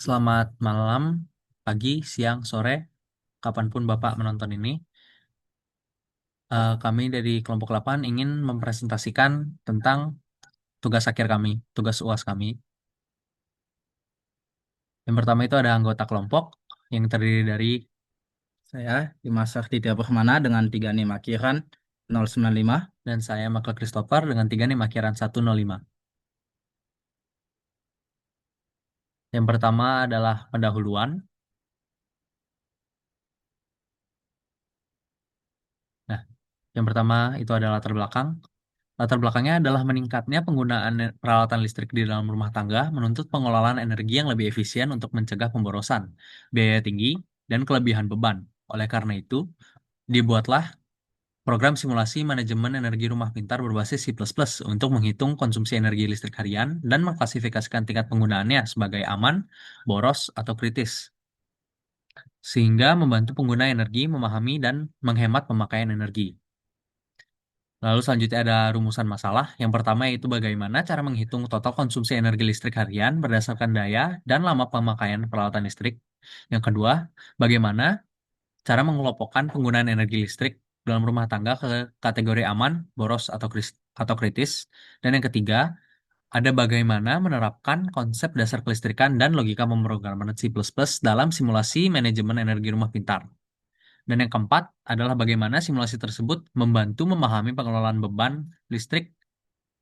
Selamat malam, pagi, siang, sore, kapanpun Bapak menonton ini. Kami dari kelompok 8 ingin mempresentasikan tentang tugas akhir kami, tugas UAS kami. Yang pertama itu ada anggota kelompok yang terdiri dari Saya Dimas Tidak Permana dengan 3 NIM akhiran 095. dan saya Michael Christopher dengan 3 nih akhiran 105. Yang pertama adalah pendahuluan. Nah, yang pertama itu adalah latar belakang. Latar belakangnya adalah meningkatnya penggunaan peralatan listrik di dalam rumah tangga menuntut pengelolaan energi yang lebih efisien untuk mencegah pemborosan, biaya tinggi, dan kelebihan beban. Oleh karena itu, dibuatlah program simulasi manajemen energi rumah pintar berbasis C++ untuk menghitung konsumsi energi listrik harian dan mengklasifikasikan tingkat penggunaannya sebagai aman, boros, atau kritis, sehingga membantu pengguna energi memahami dan menghemat pemakaian energi. Lalu selanjutnya ada rumusan masalah. Yang pertama yaitu bagaimana cara menghitung total konsumsi energi listrik harian berdasarkan daya dan lama pemakaian peralatan listrik. Yang kedua, bagaimana cara mengelompokkan penggunaan energi listrik dalam rumah tangga ke kategori aman, boros, atau kritis. Dan yang ketiga, ada bagaimana menerapkan konsep dasar kelistrikan dan logika pemrograman C++ dalam simulasi manajemen energi rumah pintar. Dan yang keempat adalah bagaimana simulasi tersebut membantu memahami pengelolaan beban listrik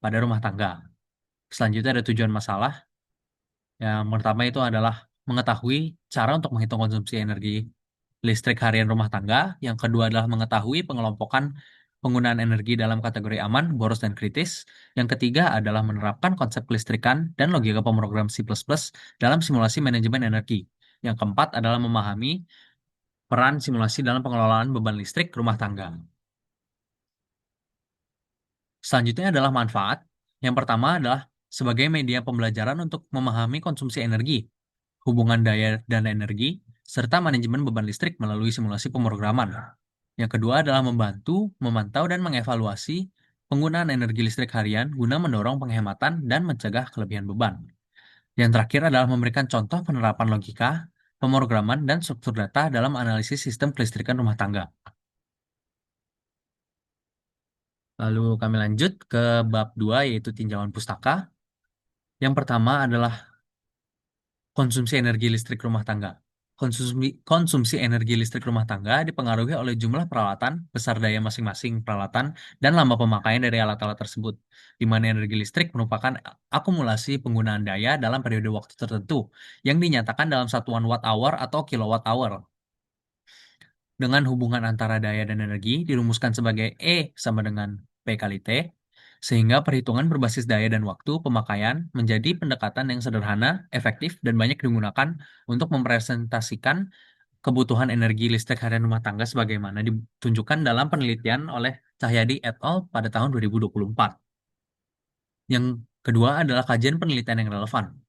pada rumah tangga. Selanjutnya ada tujuan masalah. Yang pertama itu adalah mengetahui cara untuk menghitung konsumsi energi listrik harian rumah tangga. Yang kedua adalah mengetahui pengelompokan penggunaan energi dalam kategori aman, boros, dan kritis. Yang ketiga adalah menerapkan konsep kelistrikan dan logika pemrogram C++ dalam simulasi manajemen energi. Yang keempat adalah memahami peran simulasi dalam pengelolaan beban listrik rumah tangga. Selanjutnya adalah manfaat. Yang pertama adalah sebagai media pembelajaran untuk memahami konsumsi energi, hubungan daya dan energi, serta manajemen beban listrik melalui simulasi pemrograman. Yang kedua adalah membantu, memantau, dan mengevaluasi penggunaan energi listrik harian guna mendorong penghematan dan mencegah kelebihan beban. Yang terakhir adalah memberikan contoh penerapan logika, pemrograman, dan struktur data dalam analisis sistem kelistrikan rumah tangga. Lalu kami lanjut ke bab 2 yaitu tinjauan pustaka. Yang pertama adalah konsumsi energi listrik rumah tangga. Konsumsi energi listrik rumah tangga dipengaruhi oleh jumlah peralatan, besar daya masing-masing peralatan, dan lama pemakaian dari alat-alat tersebut, di mana energi listrik merupakan akumulasi penggunaan daya dalam periode waktu tertentu, yang dinyatakan dalam satuan watt-hour atau kilowatt-hour. Dengan hubungan antara daya dan energi dirumuskan sebagai E sama dengan P kali T, sehingga perhitungan berbasis daya dan waktu pemakaian menjadi pendekatan yang sederhana, efektif, dan banyak digunakan untuk mempresentasikan kebutuhan energi listrik harian rumah tangga sebagaimana ditunjukkan dalam penelitian oleh Cahyadi et al. Pada tahun 2024. Yang kedua adalah kajian penelitian yang relevan.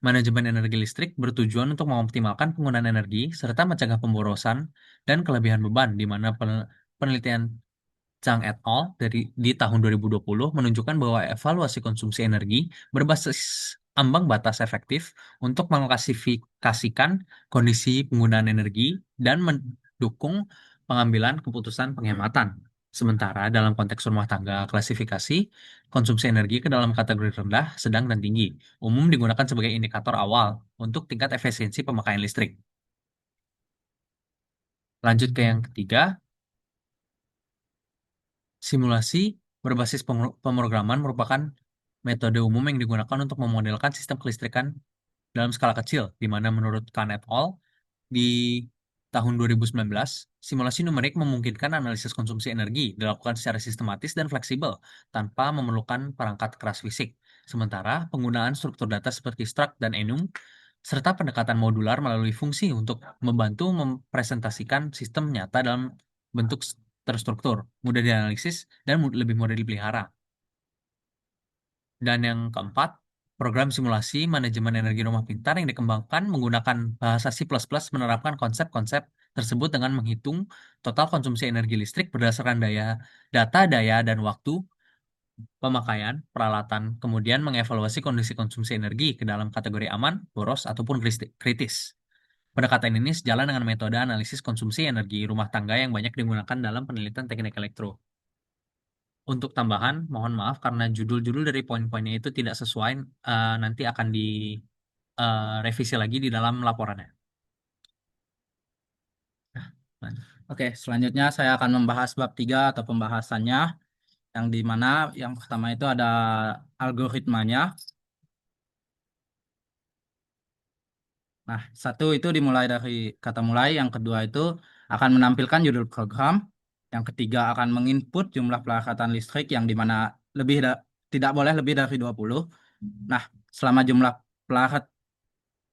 Manajemen energi listrik bertujuan untuk mengoptimalkan penggunaan energi serta mencegah pemborosan dan kelebihan beban, di mana penelitian Chang et al. Di tahun 2020 menunjukkan bahwa evaluasi konsumsi energi berbasis ambang batas efektif untuk mengklasifikasikan kondisi penggunaan energi dan mendukung pengambilan keputusan penghematan. Sementara dalam konteks rumah tangga, klasifikasi konsumsi energi ke dalam kategori rendah, sedang, dan tinggi umum digunakan sebagai indikator awal untuk tingkat efisiensi pemakaian listrik. Lanjut ke yang ketiga, simulasi berbasis pemrograman merupakan metode umum yang digunakan untuk memodelkan sistem kelistrikan dalam skala kecil, di mana menurut Khan et al. Di tahun 2019, simulasi numerik memungkinkan analisis konsumsi energi dilakukan secara sistematis dan fleksibel tanpa memerlukan perangkat keras fisik. Sementara penggunaan struktur data seperti struct dan enum serta pendekatan modular melalui fungsi untuk membantu mempresentasikan sistem nyata dalam bentuk terstruktur, mudah dianalisis, dan lebih mudah dipelihara. Dan yang keempat, program simulasi manajemen energi rumah pintar yang dikembangkan menggunakan bahasa C++ menerapkan konsep-konsep tersebut dengan menghitung total konsumsi energi listrik berdasarkan data, daya, dan waktu pemakaian, peralatan, kemudian mengevaluasi kondisi konsumsi energi ke dalam kategori aman, boros, ataupun kritis. Pendekatan ini sejalan dengan metode analisis konsumsi energi rumah tangga yang banyak digunakan dalam penelitian teknik elektro. Untuk tambahan, mohon maaf karena judul-judul dari poin-poinnya itu tidak sesuai, nanti akan direvisi lagi di dalam laporannya. Nah, lanjut. Oke, selanjutnya saya akan membahas bab 3 atau pembahasannya, yang di mana yang pertama itu ada algoritmanya. Nah, satu itu dimulai dari kata mulai, yang kedua itu akan menampilkan judul program, yang ketiga akan menginput jumlah pelakatan listrik yang di mana lebih tidak boleh lebih dari 20. Nah, selama jumlah pelakat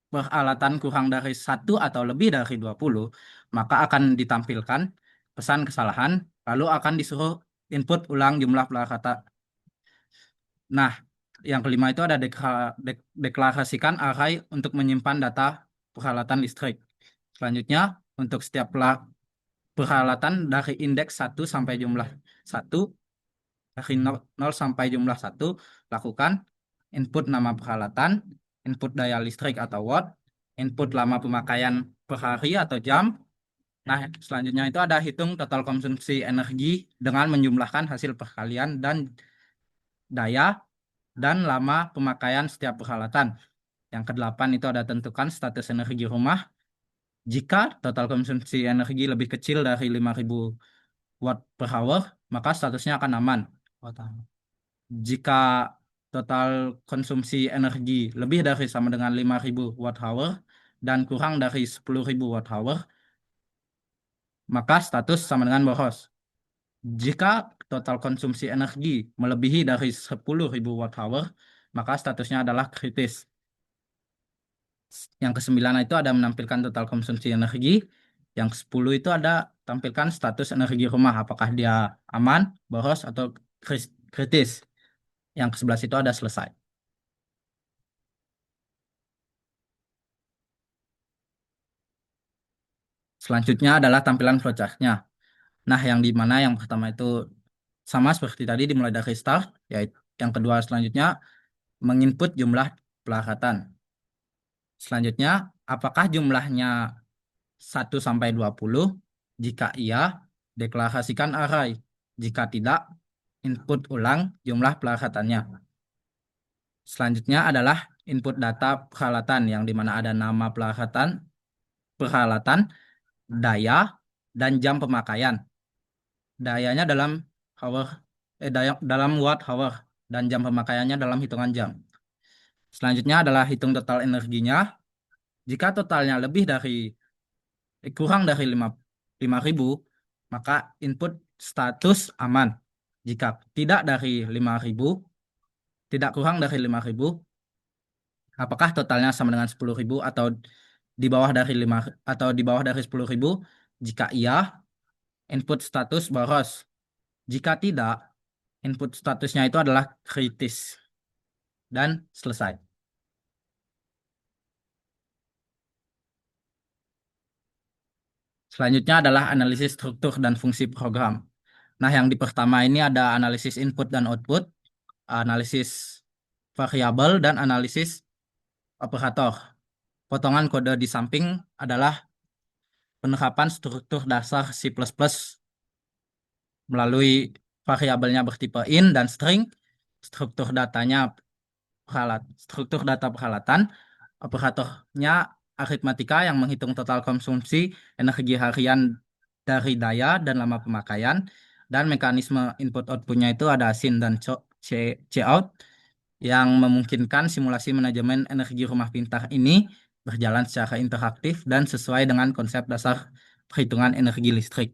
peralatan kurang dari satu atau lebih dari 20, maka akan ditampilkan pesan kesalahan, lalu akan disuruh input ulang jumlah pelakatan. Nah, yang kelima itu ada deklarasikan array untuk menyimpan data peralatan listrik. Selanjutnya, untuk setiap peralatan dari indeks 1 sampai jumlah 1, dari 0 sampai jumlah 1, lakukan input nama peralatan, input daya listrik atau watt, input lama pemakaian per hari atau jam. Nah, selanjutnya itu ada hitung total konsumsi energi dengan menjumlahkan hasil perkalian dan daya dan lama pemakaian setiap peralatan. Yang kedelapan itu ada tentukan status energi rumah. Jika total konsumsi energi lebih kecil dari 5.000 watt per hour, maka statusnya akan aman. Oh, tahu. Jika total konsumsi energi lebih dari sama dengan 5.000 watt hour dan kurang dari 10.000 watt hour, maka status sama dengan boros. Jika total konsumsi energi melebihi dari 10.000 watt hour, maka statusnya adalah kritis. Yang kesembilan itu ada menampilkan total konsumsi energi. Yang ke-10 itu ada tampilkan status energi rumah, apakah dia aman, boros, atau kritis. Yang ke-11 itu ada selesai. Selanjutnya adalah tampilan flowchart-nya. Nah, yang di mana yang pertama itu sama seperti tadi dimulai dari start, yaitu yang kedua selanjutnya menginput jumlah pelakatan. Selanjutnya, apakah jumlahnya 1 sampai 20? Jika iya, deklarasikan array. Jika tidak, input ulang jumlah pelakatannya. Selanjutnya adalah input data peralatan yang di mana ada nama peralatan, daya, dan jam pemakaian. Dayanya dalam dalam watt hour dan jam pemakaiannya dalam hitungan jam. Selanjutnya adalah hitung total energinya. Jika totalnya kurang dari 5.000, maka input status aman. Jika tidak dari 5.000, tidak kurang dari 5.000, apakah totalnya sama dengan 10.000 atau di bawah dari 5 atau di bawah dari 10.000? Jika iya, input status boros. Jika tidak, input statusnya itu adalah kritis dan selesai. Selanjutnya adalah analisis struktur dan fungsi program. Nah, yang di pertama ini ada analisis input dan output, analisis variabel, dan analisis operator. Potongan kode di samping adalah penerapan struktur dasar C++ melalui variabelnya bertipe int dan string, struktur data peralatan, operatornya aritmatika yang menghitung total konsumsi energi harian dari daya dan lama pemakaian, dan mekanisme input-outputnya itu ada sin dan cout yang memungkinkan simulasi manajemen energi rumah pintar ini berjalan secara interaktif dan sesuai dengan konsep dasar perhitungan energi listrik.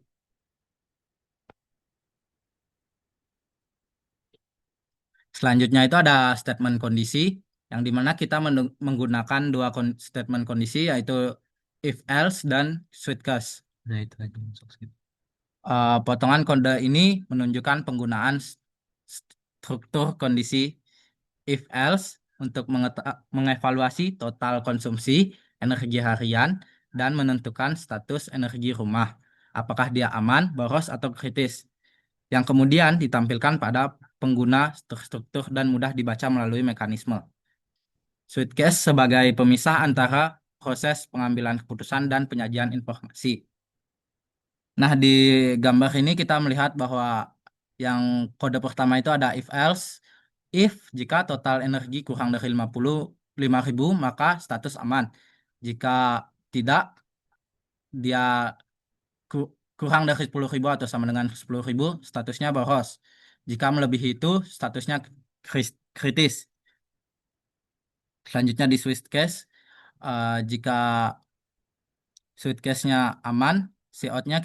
Selanjutnya itu ada statement kondisi, yang dimana kita menggunakan dua statement kondisi, yaitu if else dan switch case. Nah, itu aja masuk situ. Potongan kode ini menunjukkan penggunaan struktur kondisi if else untuk mengevaluasi total konsumsi energi harian dan menentukan status energi rumah, apakah dia aman, boros, atau kritis, yang kemudian ditampilkan pada pengguna, terstruktur, dan mudah dibaca melalui mekanisme. Suitcase sebagai pemisah antara proses pengambilan keputusan dan penyajian informasi. Nah, di gambar ini kita melihat bahwa yang kode pertama itu ada if else. If jika total energi kurang dari 55.000 maka status aman. Jika tidak, dia kurang dari 10.000 atau sama dengan 10.000, statusnya boros. Jika melebihi itu, statusnya kritis. Selanjutnya di switch case, jika switch case-nya aman, out-nya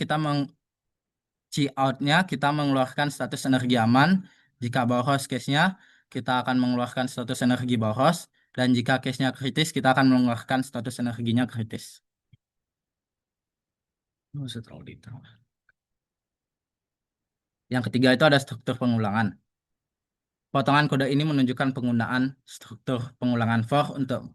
kita mengeluarkan status energi aman. Jika boros case-nya, kita akan mengeluarkan status energi boros. Dan jika case-nya kritis, kita akan mengeluarkan status energinya kritis. Nggak usah terlalu detail. Yang ketiga itu ada struktur pengulangan. Potongan kode ini menunjukkan penggunaan struktur pengulangan for untuk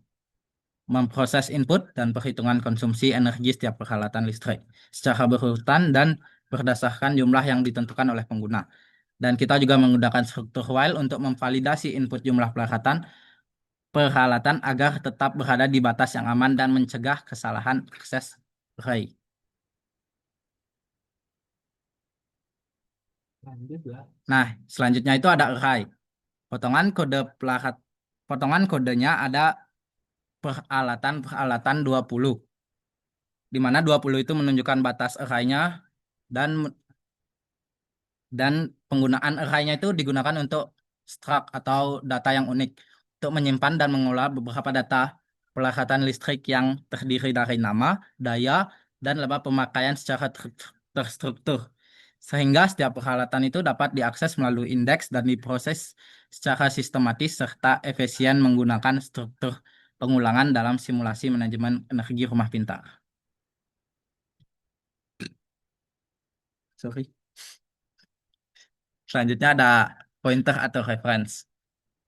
memproses input dan perhitungan konsumsi energi setiap peralatan listrik secara berurutan dan berdasarkan jumlah yang ditentukan oleh pengguna. Dan kita juga menggunakan struktur while untuk memvalidasi input jumlah peralatan agar tetap berada di batas yang aman dan mencegah kesalahan akses array. Nah, selanjutnya itu ada array. Potongan kode pelakat potongan kodenya ada peralatan 20, di mana 20 itu menunjukkan batas array-nya dan dan penggunaan array-nya itu digunakan untuk struct atau data yang unik untuk menyimpan dan mengolah beberapa data peralatan listrik yang terdiri dari nama, daya, dan level pemakaian secara terstruktur. Sehingga setiap peralatan itu dapat diakses melalui indeks dan diproses secara sistematis serta efisien menggunakan struktur pengulangan dalam simulasi manajemen energi rumah pintar. Sorry. Selanjutnya ada pointer atau reference.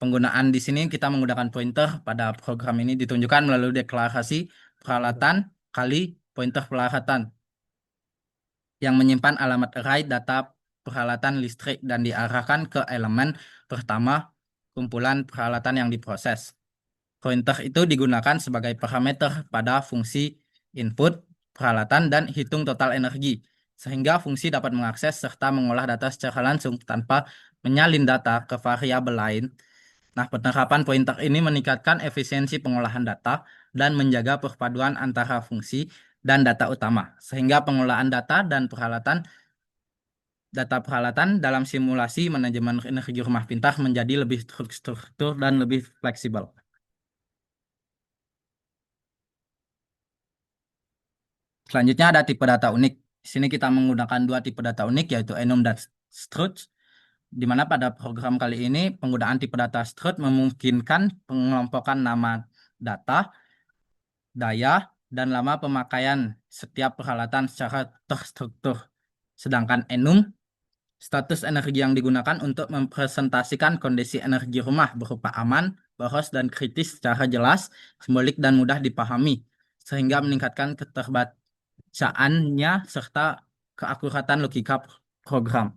Penggunaan di sini kita menggunakan pointer pada program ini ditunjukkan melalui deklarasi peralatan kali pointer peralatan yang menyimpan alamat array data peralatan listrik dan diarahkan ke elemen pertama kumpulan peralatan yang diproses. Pointer itu digunakan sebagai parameter pada fungsi input peralatan dan hitung total energi, sehingga fungsi dapat mengakses serta mengolah data secara langsung tanpa menyalin data ke variabel lain. Nah, penerapan pointer ini meningkatkan efisiensi pengolahan data dan menjaga perpaduan antara fungsi dan data utama, sehingga pengolahan data peralatan dalam simulasi manajemen energi rumah pintar menjadi lebih terstruktur dan lebih fleksibel. Selanjutnya ada tipe data unik. Di sini kita menggunakan dua tipe data unik, yaitu enum dan struct, di mana pada program kali ini penggunaan tipe data struct memungkinkan pengelompokan nama data, daya, dan lama pemakaian setiap peralatan secara terstruktur. Sedangkan enum, status energi yang digunakan untuk mempresentasikan kondisi energi rumah berupa aman, boros, dan kritis secara jelas, simbolik, dan mudah dipahami, sehingga meningkatkan keterbacaannya serta keakuratan logika program.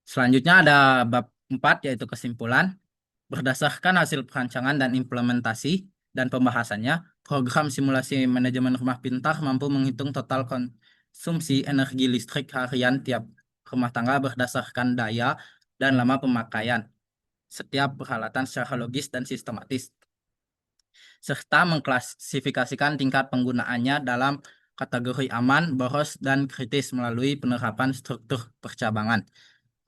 Selanjutnya ada bab 4, yaitu kesimpulan. Berdasarkan hasil perancangan dan implementasi dan pembahasannya, program simulasi manajemen rumah pintar mampu menghitung total konsumsi energi listrik harian tiap rumah tangga berdasarkan daya dan lama pemakaian setiap peralatan secara logis dan sistematis, serta mengklasifikasikan tingkat penggunaannya dalam kategori aman, boros, dan kritis melalui penerapan struktur percabangan.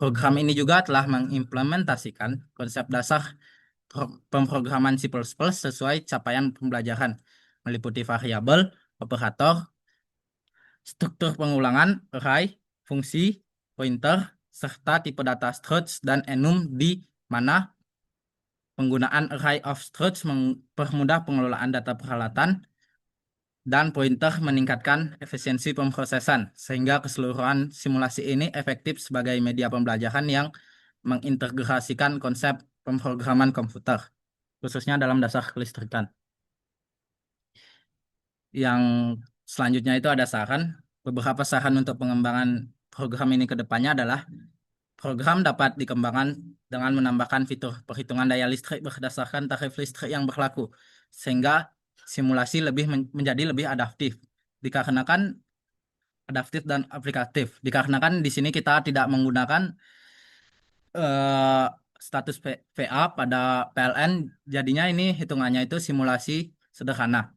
Program ini juga telah mengimplementasikan konsep dasar pemrograman C++ sesuai capaian pembelajaran, meliputi variabel, operator, struktur pengulangan, array, fungsi, pointer, serta tipe data struct dan enum, di mana penggunaan array of structs mempermudah pengelolaan data peralatan dan pointer meningkatkan efisiensi pemrosesan, sehingga keseluruhan simulasi ini efektif sebagai media pembelajaran yang mengintegrasikan konsep pemrograman komputer, khususnya dalam dasar kelistrikan. Yang selanjutnya itu ada beberapa saran untuk pengembangan program ini ke depannya adalah program dapat dikembangkan dengan menambahkan fitur perhitungan daya listrik berdasarkan tarif listrik yang berlaku, sehingga simulasi menjadi lebih adaptif. Dikarenakan adaptif dan aplikatif. Dikarenakan di sini kita tidak menggunakan eh, status VA pada PLN, jadinya ini hitungannya itu simulasi sederhana.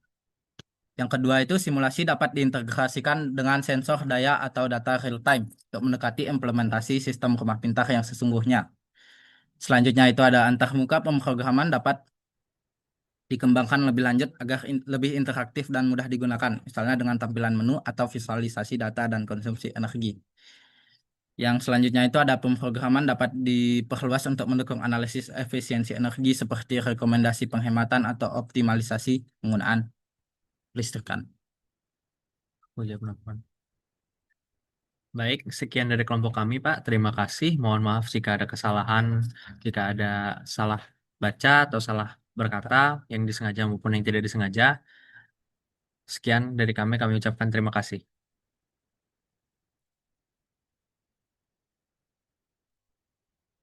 Yang kedua itu simulasi dapat diintegrasikan dengan sensor daya atau data real time untuk mendekati implementasi sistem rumah pintar yang sesungguhnya. Selanjutnya itu ada antarmuka pemrograman dapat dikembangkan lebih lanjut agar lebih interaktif dan mudah digunakan, misalnya dengan tampilan menu atau visualisasi data dan konsumsi energi. Yang selanjutnya itu ada pemrograman dapat diperluas untuk mendukung analisis efisiensi energi seperti rekomendasi penghematan atau optimalisasi penggunaan listrikan. Oh iya benar. Baik, sekian dari kelompok kami, Pak. Terima kasih. Mohon maaf jika ada kesalahan, jika ada salah baca atau salah berkata yang disengaja maupun yang tidak disengaja. Sekian dari kami ucapkan terima kasih.